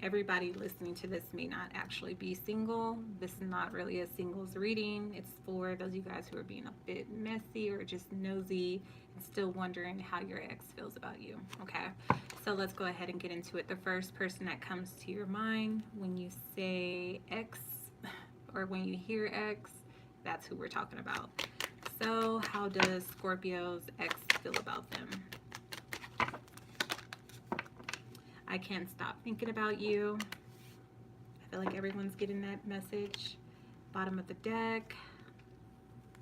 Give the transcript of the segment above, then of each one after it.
everybody listening to this may not actually be single. This is not really a singles reading. It's for those of you guys who are being a bit messy or just nosy and still wondering how your ex feels about you. Okay, so let's go ahead and get into it. The first person that comes to your mind when you say ex or when you hear ex, that's who we're talking about. So, how does Scorpio's ex feel about them? I can't stop thinking about you. I feel like everyone's getting that message. Bottom of the deck.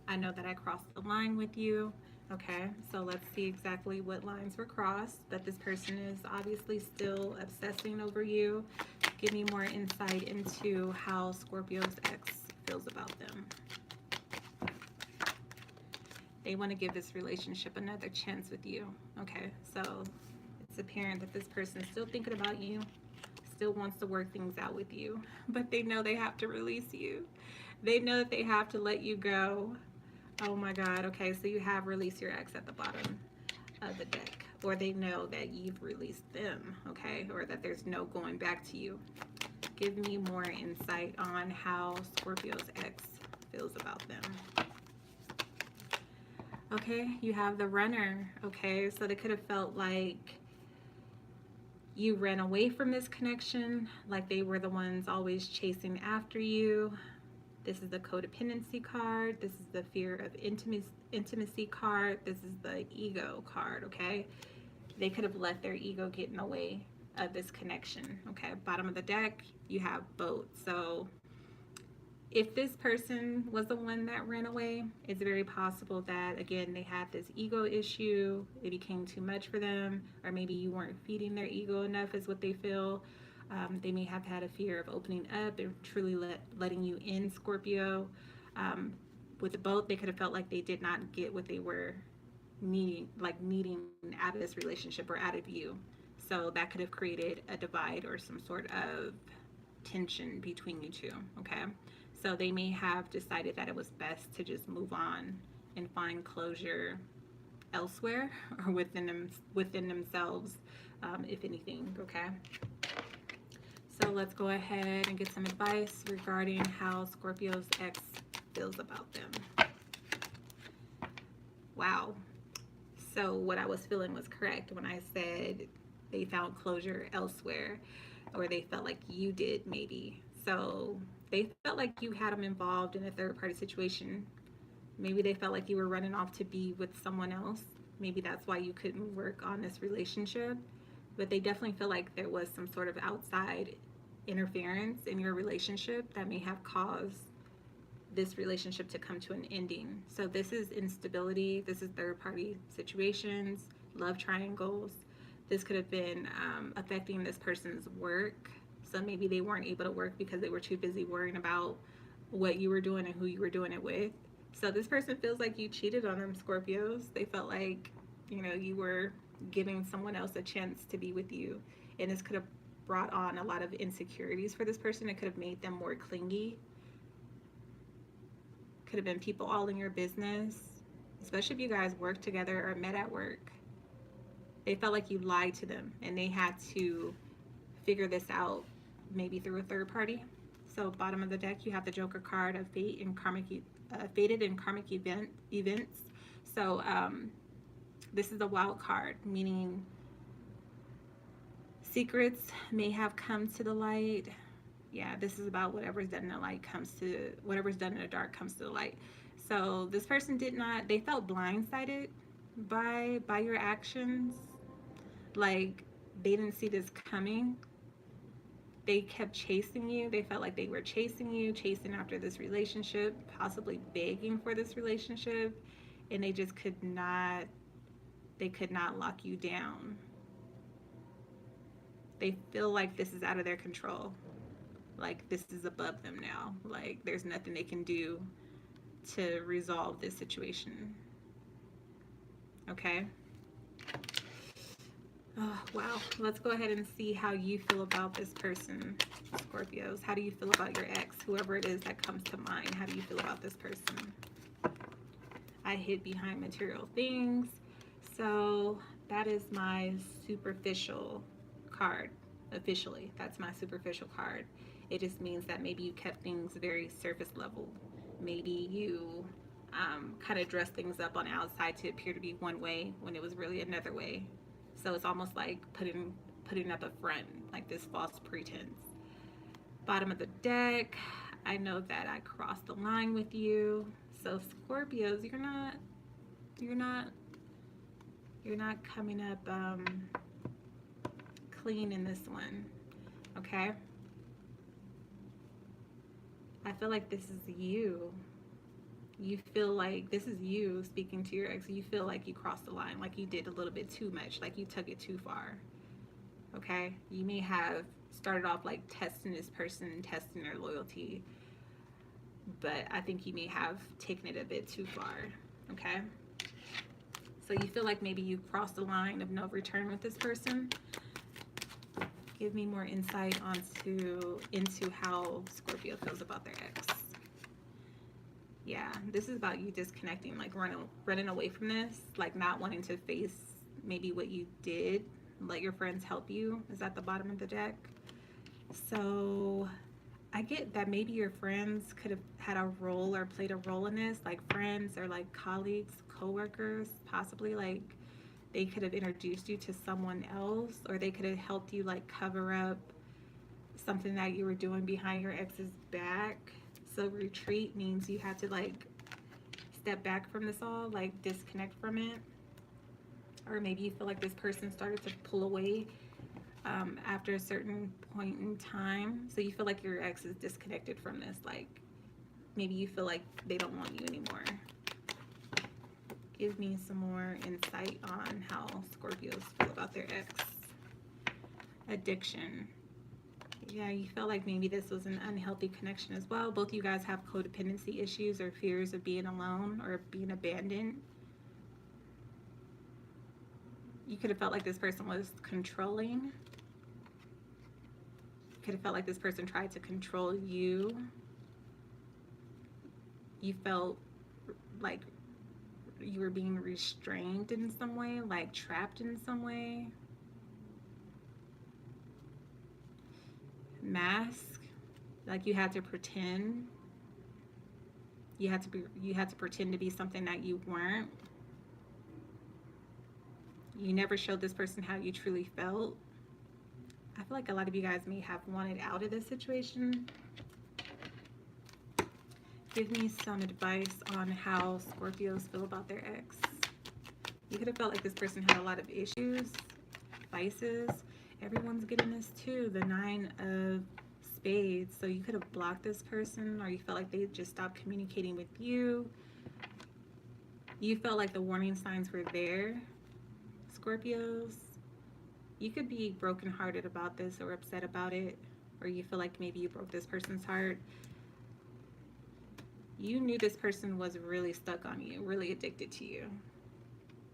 I know that I crossed the line with you. Okay, so let's see exactly what lines were crossed. But this person is obviously still obsessing over you. Give me more insight into how Scorpio's ex feels about them. They want to give this relationship another chance with you. Okay, so it's apparent that this person is still thinking about you, still wants to work things out with you, but they know they have to release you. They know that they have to let you go. Oh my God. Okay, so you have released your ex at the bottom of the deck, or they know that you've released them, okay, or that there's no going back to you. Give me more insight on how Scorpio's ex feels about them. Okay, you have the runner. Okay, so they could have felt like you ran away from this connection, like they were the ones always chasing after you. This is the codependency card. This is the fear of intimacy card. This is the ego card, okay? They could have let their ego get in the way of this connection, okay? Bottom of the deck, you have both. So if this person was the one that ran away, it's very possible that, again, they had this ego issue. It became too much for them, or maybe you weren't feeding their ego enough, is what they feel. They may have had a fear of opening up and truly letting you in, Scorpio. With the both, they could have felt like they did not get what they were needing out of this relationship or out of you. So that could have created a divide or some sort of tension between you two, okay? So they may have decided that it was best to just move on and find closure elsewhere or within themselves, if anything, okay? So let's go ahead and get some advice regarding how Scorpio's ex feels about them. Wow. So what I was feeling was correct when I said they found closure elsewhere, or they felt like you did, maybe. So they felt like you had them involved in a third party situation. Maybe they felt like you were running off to be with someone else. Maybe that's why you couldn't work on this relationship. But they definitely feel like there was some sort of outside interference in your relationship that may have caused this relationship to come to an ending. So this is instability. This is third party situations, love triangles. This could have been affecting this person's work. So maybe they weren't able to work because they were too busy worrying about what you were doing and who you were doing it with. So this person feels like you cheated on them, Scorpios. They felt like, you were giving someone else a chance to be with you. And this could have brought on a lot of insecurities for this person. It could have made them more clingy. Could have been people all in your business, especially if you guys worked together or met at work. They felt like you lied to them and they had to figure this out maybe through a third party. So bottom of the deck, you have the Joker card of fate and fated and karmic events. So this is the wild card, meaning secrets may have come to the light. Yeah, this is about whatever's done in the light whatever's done in the dark comes to the light. So this person they felt blindsided by your actions. Like they didn't see this coming. They kept chasing you. They felt like they were chasing you, chasing after this relationship, possibly begging for this relationship, and they just could not lock you down. They feel like this is out of their control. Like this is above them now. Like there's nothing they can do to resolve this situation. Okay? Oh, wow. Let's go ahead and see how you feel about this person, Scorpios. How do you feel about your ex? Whoever it is that comes to mind, how do you feel about this person? I hid behind material things. So that is my superficial card officially. That's my superficial card. It just means that maybe you kept things very surface level. Maybe you kind of dressed things up on the outside to appear to be one way when it was really another way. So it's almost like putting up a front, like this false pretense. Bottom of the deck, I know that I crossed the line with you. So Scorpios, you're not coming up clean in this one. Okay? I feel like this is you. You feel like this is you speaking to your ex. You feel like you crossed the line, like you did a little bit too much, like you took it too far. Okay? You may have started off like testing this person, testing their loyalty, but I think you may have taken it a bit too far. Okay? So you feel like maybe you crossed the line of no return with this person. Give me more insight into how Scorpio feels about their ex. Yeah, this is about you disconnecting, like running away from this, like not wanting to face maybe what you did. Let your friends help you is at the bottom of the deck. So I get that maybe your friends could have had a role or played a role in this, like friends or like colleagues, co-workers, possibly like they could have introduced you to someone else, or they could have helped you like cover up something that you were doing behind your ex's back. So retreat means you had to like step back from this all, like disconnect from it. Or maybe you feel like this person started to pull away after a certain point in time. So you feel like your ex is disconnected from this. Like maybe you feel like they don't want you anymore. Give me some more insight on how Scorpios feel about their ex. Addiction. Yeah, you felt like maybe this was an unhealthy connection as well. Both of you guys have codependency issues or fears of being alone or being abandoned. You could have felt like this person was controlling. You could have felt like this person tried to control you. You felt like you were being restrained in some way, like trapped in some way. Mask, like you had to pretend. You had to pretend to be something that you weren't. You never showed this person how you truly felt. I feel like a lot of you guys may have wanted out of this situation. Give me some advice on how Scorpios feel about their ex. You could have felt like this person had a lot of issues, vices. Everyone's getting this too, the 9 of Spades. So you could have blocked this person, or you felt like they just stopped communicating with you. You felt like the warning signs were there, Scorpios. You could be brokenhearted about this or upset about it, or you feel like maybe you broke this person's heart. You knew this person was really stuck on you, really addicted to you.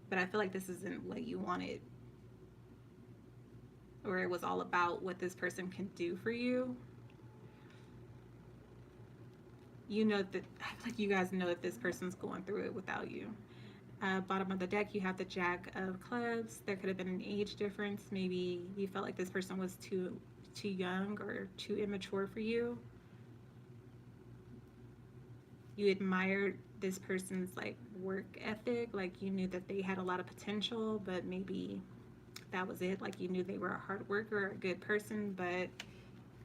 But I feel like this isn't what you wanted. Or it was all about what this person can do for you. You know that, I feel like you guys know that this person's going through it without you. Bottom of the deck, you have the Jack of Clubs. There could have been an age difference. Maybe you felt like this person was too young or too immature for you. You admired this person's like work ethic, like you knew that they had a lot of potential, but maybe that was it. Like you knew they were a hard worker, a good person, but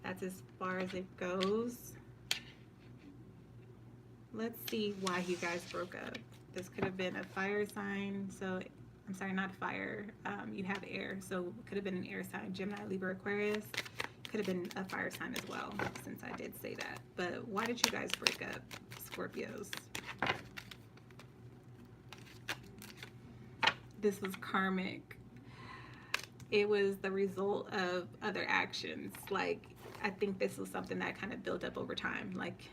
that's as far as it goes. Let's see why you guys broke up. This could have been a fire sign. So I'm sorry, not fire. You have air, so it could have been an air sign, Gemini, Libra, Aquarius. Could have been a fire sign as well, since I did say that. But why did you guys break up, Scorpios? This was karmic. It was the result of other actions. Like, I think this was something that kind of built up over time. Like,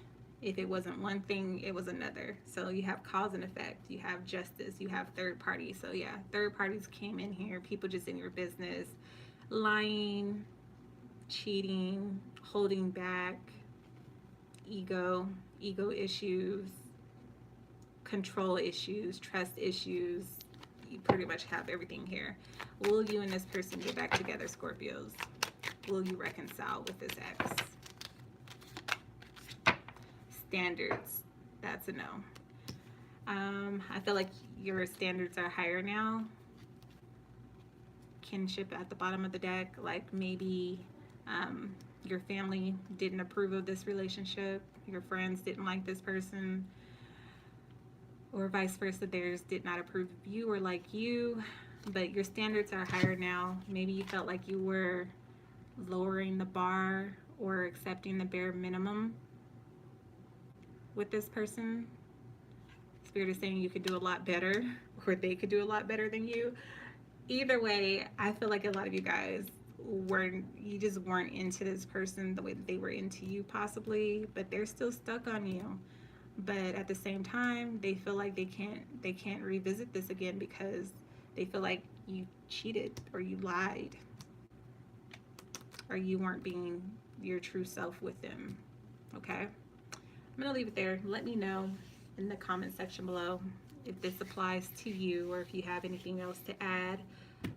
if it wasn't one thing, it was another. So you have cause and effect. You have justice. You have third parties. So yeah, third parties came in here. People just in your business. Lying, cheating, holding back, ego issues, control issues, trust issues. You pretty much have everything here. Will you and this person get back together, Scorpios? will you reconcile with this ex? Standards, that's a no. I feel like your standards are higher now. Kinship at the bottom of the deck, like maybe your family didn't approve of this relationship, your friends didn't like this person, or vice versa, theirs did not approve of you or like you, but your standards are higher now. Maybe you felt like you were lowering the bar or accepting the bare minimum with this person. Spirit is saying you could do a lot better, or they could do a lot better than you. Either way, I feel like a lot of you guys you just weren't into this person the way that they were into you possibly, but they're still stuck on you. But at the same time, they feel like they can't revisit this again because they feel like you cheated or you lied or you weren't being your true self with them. Okay? I'm going to leave it there. Let me know in the comment section below if this applies to you or if you have anything else to add.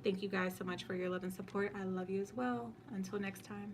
Thank you guys so much for your love and support. I love you as well. Until next time.